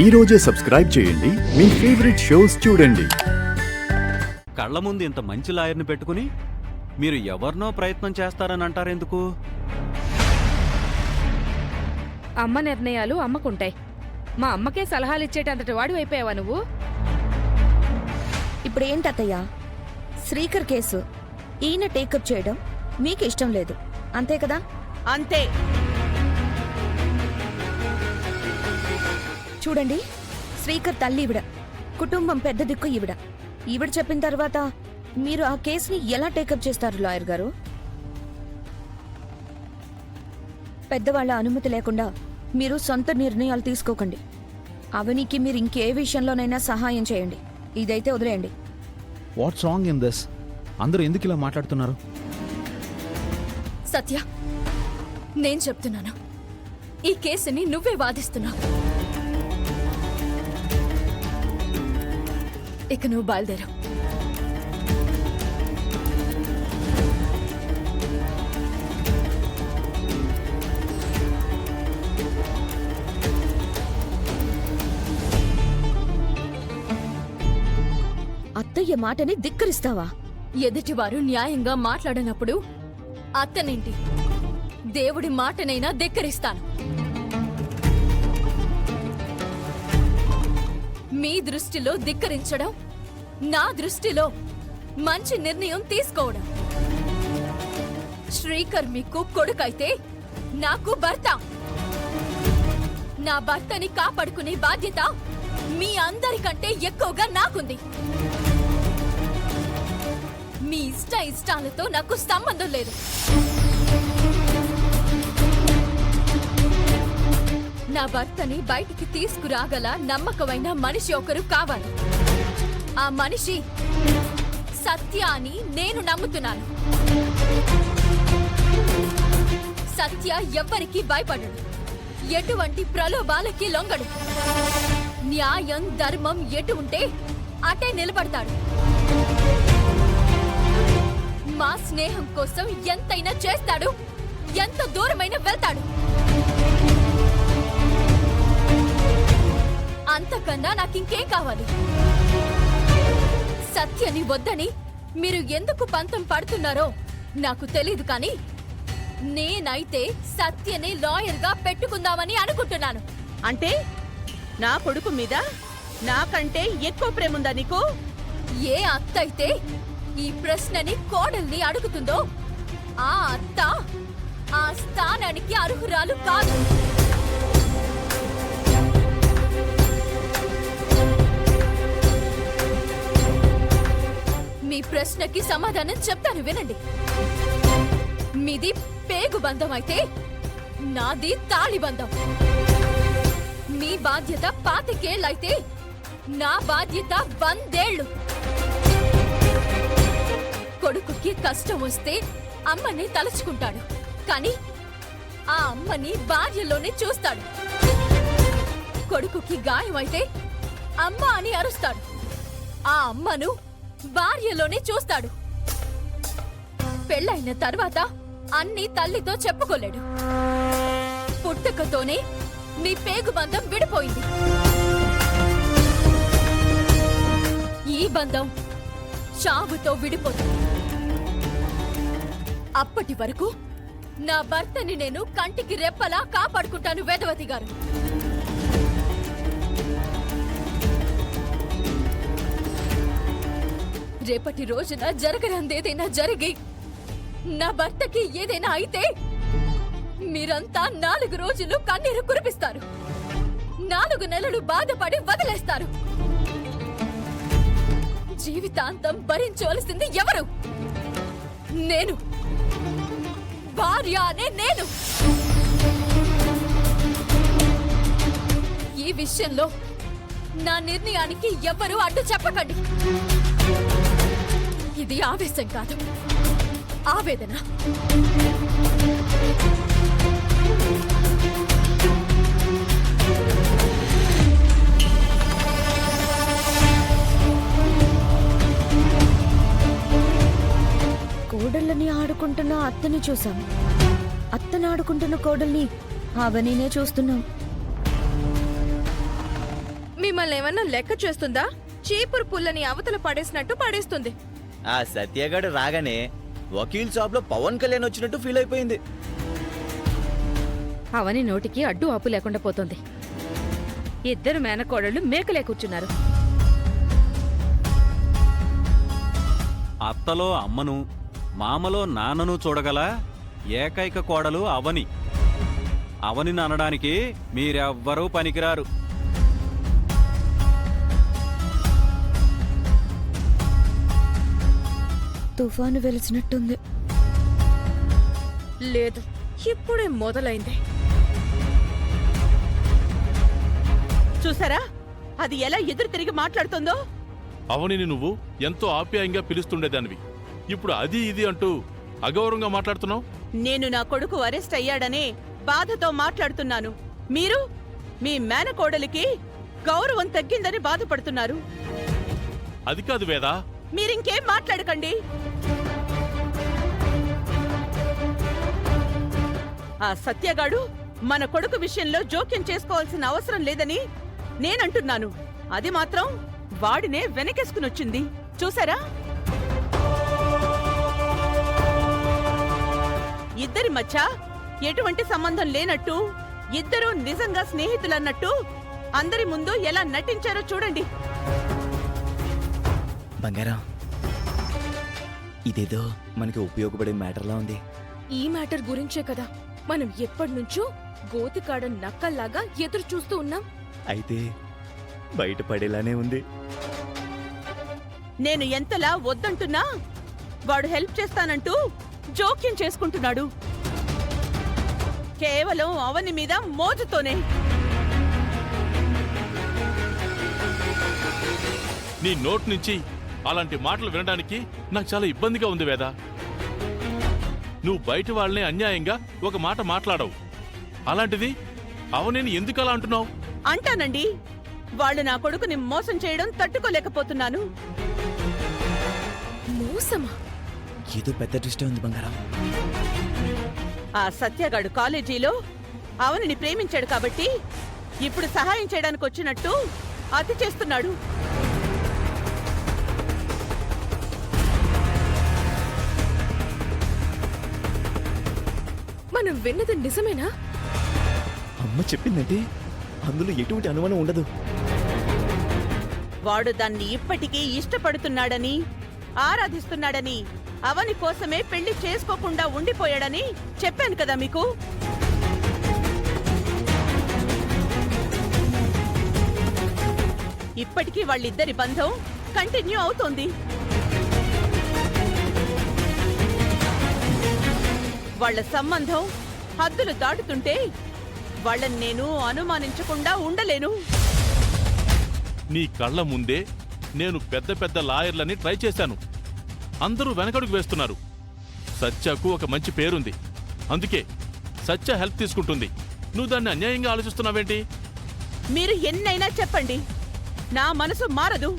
ఈ రోజే సబ్స్క్రైబ్ చేయండి మీ ఫేవరెట్ షోస్ చూడండి. కళ్ళ ముందు ఇంత మంచి లాయర్ని పెట్టుకుని మీరు ఎవరినో ప్రయత్నం చేస్తారని అంటారెందుకు? అమ్మ నిర్ణయాలు అమ్మకుంటాయి. మా అమ్మకే సలహాలు ఇచ్చేటంతటి వాడు అయిపోయావా నువ్వు? ఇప్పుడు ఏంటత్తయ్యా, శ్రీకర్ కేసు ఈయన టేకప్ చేయడం మీకు ఇష్టం లేదు అంతే కదా? అంతే. చూడండి, శ్రీకర్ తల్లి ఈవిడ, కుటుంబం పెద్ద దిక్కు ఈవిడ. ఈవిడ చెప్పిన తర్వాత మీరు ఆ కేసుని ఎలా టేకప్ చేస్తారు లాయర్ గారు? పెద్దవాళ్ల అనుమతి లేకుండా మీరు సొంత నిర్ణయాలు తీసుకోకండి. అవనికి మీరు ఇంకే విషయంలోనైనా సహాయం చేయండి. ఇదైతే వదిలేయండి. What's wrong in this? అందరూ ఎందుకు ఇలా మాట్లాడుతున్నారు? సత్య, నేను చెప్తున్నాను, ఈ కేసుని నువ్వే వాదిస్తున్నావు. ఇక నువ్వు బయలుదేరు. అత్తయ్య మాటని ధిక్కరిస్తావా? ఎదుటివారు న్యాయంగా మాట్లాడనప్పుడు అత్తనేంటి, దేవుడి మాటనైనా ధిక్కరిస్తాను. మీ దృష్టిలో ధిక్కరించడం, నా దృష్టిలో మంచి నిర్ణయం తీసుకోవడం. శ్రీకర్ మీకు కొడుకైతే నాకు భర్త. నా భర్తని కాపాడుకునే బాధ్యత మీ అందరికంటే ఎక్కువగా నాకుంది. మీ ఇష్టాలతో నాకు సంబంధం లేదు. నా భర్తని బయటికి తీసుకురాగల నమ్మకమైన మనిషి ఒకరు కావాలి. ఆ మనిషి సత్య అని నేను నమ్ముతున్నాను. సత్య ఎవ్వరికీ భయపడడు, ఎటువంటి ప్రలోభాలకి లొంగడు. న్యాయం ధర్మం ఎటు ఉంటే అటే నిలబడతాడు. మా స్నేహం కోసం ఎంతైనా చేస్తాడు, ఎంత దూరమైనా వెళ్తాడు. అంతకన్నా నాకింకేం కావాలి? సత్యని వద్దని మీరు ఎందుకు పంతం పడుతున్నారో నాకు తెలీదు, కానీ నేనైతే సత్యని లాయర్గా పెట్టుకుందామని అనుకుంటున్నాను. అంటే నా కొడుకు మీద నాకంటే ఎక్కువ ప్రేమ ఉందా నీకు? ఏ అత్త అయితే ఈ ప్రశ్నని కోడల్ని అడుగుతుందో ఆ అత్త ఆ స్థానానికి అర్హురాలు కాదు. మీ ప్రశ్నకి సమాధానం చెప్తాను, వినండి. మీది పేగు బంధం అయితే నాది తాళి బంధం. మీ బాధ్యత 25 ఏళ్ళైతే నా బాధ్యత 100 ఏళ్ళు. కొడుకుకి కష్టం వస్తే అమ్మని తలుచుకుంటాడు, కానీ ఆ అమ్మని భార్యలోనే చూస్తాడు. కొడుకుకి గాయమైతే అమ్మ అని అరుస్తాడు, ఆ అమ్మను భార్యలోనే చూస్తాడు. పెళ్ళైన తర్వాత అన్ని తల్లితో చెప్పుకోలేడు. పుట్టుకతోనే మీ పేగు బంధం విడిపోయింది. ఈ బంధం చావుతో విడిపోతుంది. అప్పటి వరకు నా భర్తని నేను కంటికి రెప్పలా కాపాడుకుంటాను వేదవతి గారు. రేపటి రోజున జరగనందేదైనా జరిగి నా భర్తకి ఏదైనా అయితే మీరంతా 4 రోజులు కన్నీరు కురిపిస్తారు, 4 నెలలు బాధపడి వదిలేస్తారు. జీవితాంతం భరించవలసింది ఎవరు? నేను, భార్య అనే నేను. ఈ విషయంలో నా నిర్ణయానికి ఎవ్వరూ అడ్డు చెప్పకండి. ఇది ఆవేశం కాదు, ఆవేదన. కోడళ్ళని ఆడుకుంటున్న అత్తని చూసాం, అత్తని ఆడుకుంటున్న కోడల్ని అవనీనే చూస్తున్నాం. మిమ్మల్ని ఏమన్నా లెక్క చేస్తుందా? చీపురు పుల్లని అవతల పడేసినట్టు పడేస్తుంది. ఆ సత్యగాడు రాగానే వకీల్ షాప్ లో పవన్ కళ్యాణ్ వచ్చినట్టు ఫీల్ అయిపోయింది. అవని నోటికి అడ్డు ఆపు లేకుండా పోతుంది. ఇద్దరు మేనకోడళ్ళు మేకలే కూర్చున్నారు. అత్తలో అమ్మను, మామలో నాన్నను చూడగల ఏకైక కోడలు అవని. అవనిని అనడానికి మీరెవ్వరూ పనికిరారు. తుఫాను వెలిసినట్టుంది. లేదు, ఇప్పుడే మొదలైంది. చూసారా అది ఎలా ఎదురు తిరిగి మాట్లాడుతుందో? అవనిని నువ్వు ఎంతో ఆప్యాయంగా పిలుస్తుండేదానివి, ఇప్పుడు అది ఇది అంటూ అగౌరవంగా మాట్లాడుతున్నావు. నేను నా కొడుకు అరెస్ట్ అయ్యాడనే బాధతో మాట్లాడుతున్నాను. మీరు మీ మేనకోడలికి గౌరవం తగ్గిందని బాధపడుతున్నారు. అది కాదు వేదా. మీరింకేం మాట్లాడకండి. ఆ సత్యగాడు మన కొడుకు విషయంలో జోక్యం చేసుకోవాల్సిన అవసరం లేదని నేనంటున్నాను. అది మాత్రం వాడినే వెనకేసుకునొచ్చింది. చూసారా? ఇద్దరి మధ్య ఎటువంటి సంబంధం లేనట్టు, ఇద్దరూ నిజంగా స్నేహితులన్నట్టు అందరి ముందు ఎలా నటించారో చూడండి. బంగారం, ఇదేదో మనకి ఉపయోగపడే మ్యాటర్లా ఉంది. ఈ మ్యాటర్ గురించే కదా మనం ఎప్పటినుంచో గోతికాడ నక్కల్లాగా ఎదురు చూస్తూ ఉన్నాం. అయితే బయటపడేలానే ఉంది. నేను ఎంతలా వద్దంటున్నా వాడు హెల్ప్ చేస్తానంటూ జోక్యం చేసుకుంటున్నాడు. కేవలం అవని మీద మోజుతోనే. నీ నోట్ నుంచి అలాంటి మాటలు వినడానికి నాకు చాలా ఇబ్బందిగా ఉంది వేదా. నువ్వు బయట వాళ్ళని అన్యాయంగా ఒక మాట మాట్లాడవు, అలాంటిది అవనేని ఎందుకు అలా అంటున్నావు? అంటానండి, వాళ్ళు నా కొడుకుని మోసం చేయడం తట్టుకోలేకపోతున్నాను. మోసమా? ఏదో పెద్ద ట్విస్టే ఉంది బంగారం. ఆ సత్యగాడు కాలేజీలో అవనిని ప్రేమించాడు కాబట్టి ఇప్పుడు సహాయం చేయడానికి వచ్చినట్టు అతి చేస్తున్నాడు. మనం విన్నది నిజమేనా? అమ్మ చెప్పిందంటే అందులో ఎటువంటి అనుమానం ఉండదు. వాడు దాన్ని ఇప్పటికీ ఇష్టపడుతున్నాడని, ఆరాధిస్తున్నాడని, అవని కోసమే పెళ్లి చేసుకోకుండా ఉండిపోయాడని చెప్పాను కదా మీకు. ఇప్పటికీ వాళ్ళిద్దరి బంధం కంటిన్యూ అవుతోంది. వాళ్ళ సంబంధం హద్దులు దాటుతుంటే వాళ్ళని నేను అనుమానించకుండా ఉండలేను. నీ కళ్ళ ముందే నేను పెద్ద పెద్ద లాయర్లని ట్రై చేశాను, అందరూ వెనకడుగు వేస్తున్నారు. సత్యకు ఒక మంచి పేరుంది, అందుకే సత్య హెల్ప్ తీసుకుంటుంది. నువ్వు దాన్ని అన్యాయంగా ఆలోచిస్తున్నావేంటి? మీరు ఎన్నైనా చెప్పండి, నా మనసు మారదు.